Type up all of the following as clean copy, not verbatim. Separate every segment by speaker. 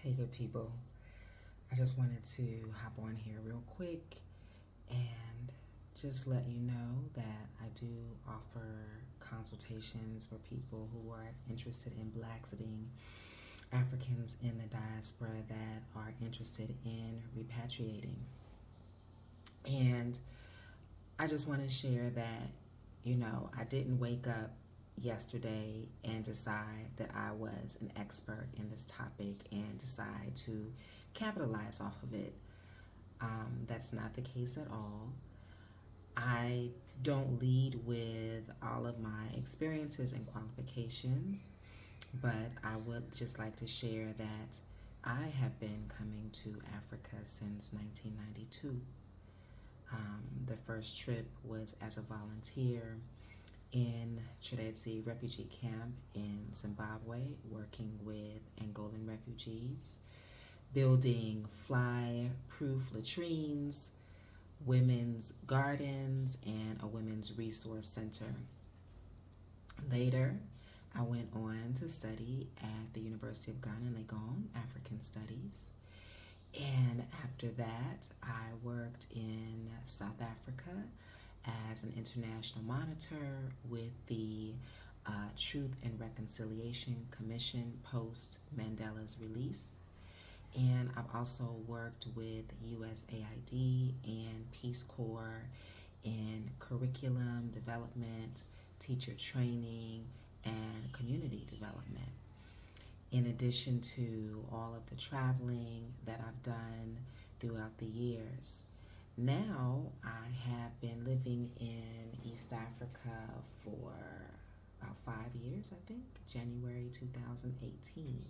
Speaker 1: Hey, good people. I just wanted to hop on here real quick and just let you know that I do offer consultations for people who are interested in BLAXITing Africans in the diaspora that are interested in repatriating. And I just want to share that, I didn't wake up yesterday and decide that I was an expert in this topic and decide to capitalize off of it. That's not the case at all. I don't lead with all of my experiences and qualifications, but I would just like to share that I have been coming to Africa since 1992. The first trip was as a volunteer in Chirezi refugee camp in Zimbabwe, working with Angolan refugees, building fly-proof latrines, women's gardens, and a women's resource center. Later, I went on to study at the University of Ghana in Legon, African Studies. And after that, I worked in South Africa as an international monitor with the Truth and Reconciliation Commission post Mandela's release. And I've also worked with USAID and Peace Corps in curriculum development, teacher training, and community development. In addition to all of the traveling that I've done throughout the years. Now I have been living in East Africa for about 5 years, I think, January 2018.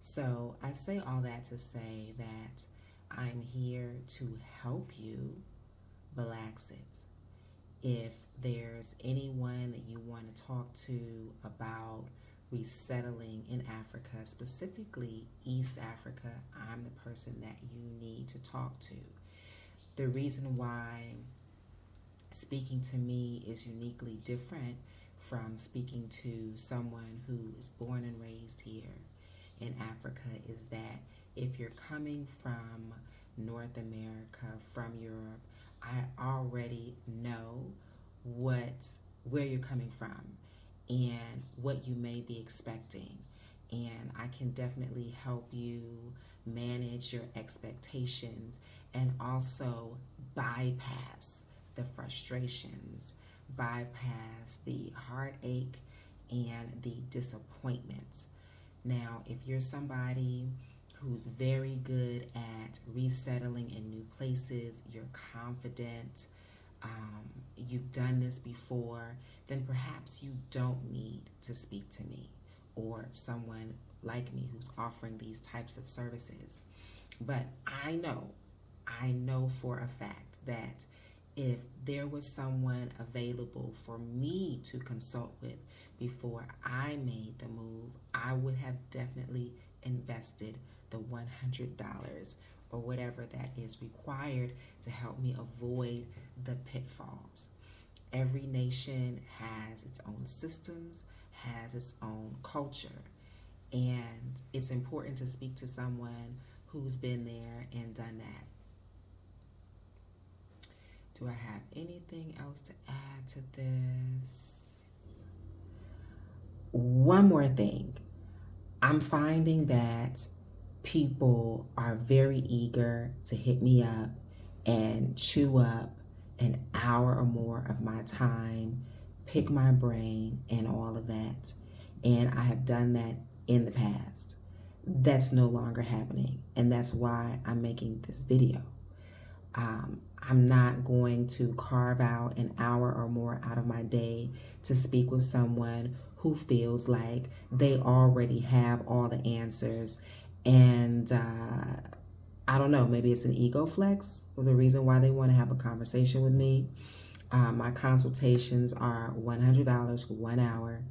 Speaker 1: So I say all that to say that I'm here to help you relax it. If there's anyone that you want to talk to about resettling in Africa, specifically East Africa, I'm the person that you need to talk to. The reason why speaking to me is uniquely different from speaking to someone who is born and raised here in Africa is that if you're coming from North America, from Europe, I already know where you're coming from and what you may be expecting. And I can definitely help you manage your expectations and also bypass the frustrations, bypass the heartache and the disappointment. Now, if you're somebody who's very good at resettling in new places, you're confident, you've done this before, then perhaps you don't need to speak to me or someone like me who's offering these types of services. But I know for a fact that if there was someone available for me to consult with before I made the move, I would have definitely invested the $100 or whatever that is required to help me avoid the pitfalls. Every nation has its own systems, has its own culture, and it's important to speak to someone who's been there and done that. Do I have anything else to add to this? One more thing. I'm finding that people are very eager to hit me up and chew up an hour or more of my time, pick my brain, and all of that. And I have done that in the past. That's no longer happening, and that's why I'm making this video. I'm not going to carve out an hour or more out of my day to speak with someone who feels like they already have all the answers. And I don't know, maybe it's an ego flex or the reason why they want to have a conversation with me. My consultations are $100 for 1 hour.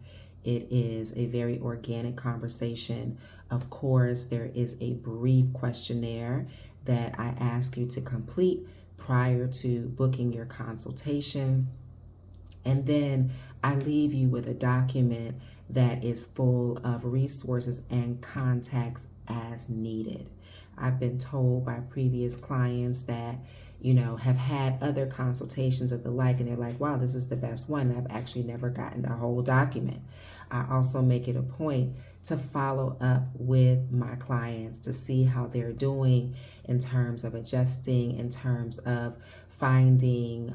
Speaker 1: It is a very organic conversation. Of course, there is a brief questionnaire that I ask you to complete prior to booking your consultation. And then I leave you with a document that is full of resources and contacts as needed. I've been told by previous clients that, have had other consultations of the like, and they're like, wow, this is the best one. And I've actually never gotten a whole document. I also make it a point to follow up with my clients to see how they're doing in terms of adjusting, in terms of finding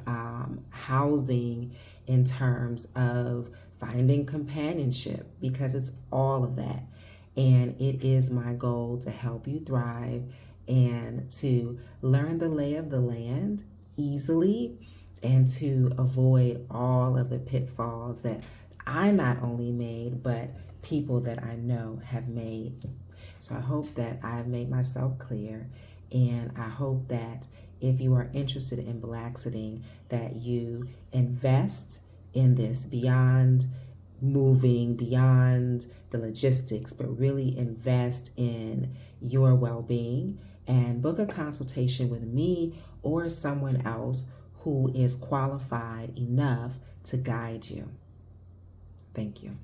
Speaker 1: housing, in terms of finding companionship, because it's all of that. And it is my goal to help you thrive and to learn the lay of the land easily and to avoid all of the pitfalls that I not only made, but people that I know have made. So I hope that I've made myself clear, and I hope that if you are interested in BLAXITing, that you invest in this beyond moving, beyond the logistics, but really invest in your well-being and book a consultation with me or someone else who is qualified enough to guide you. Thank you.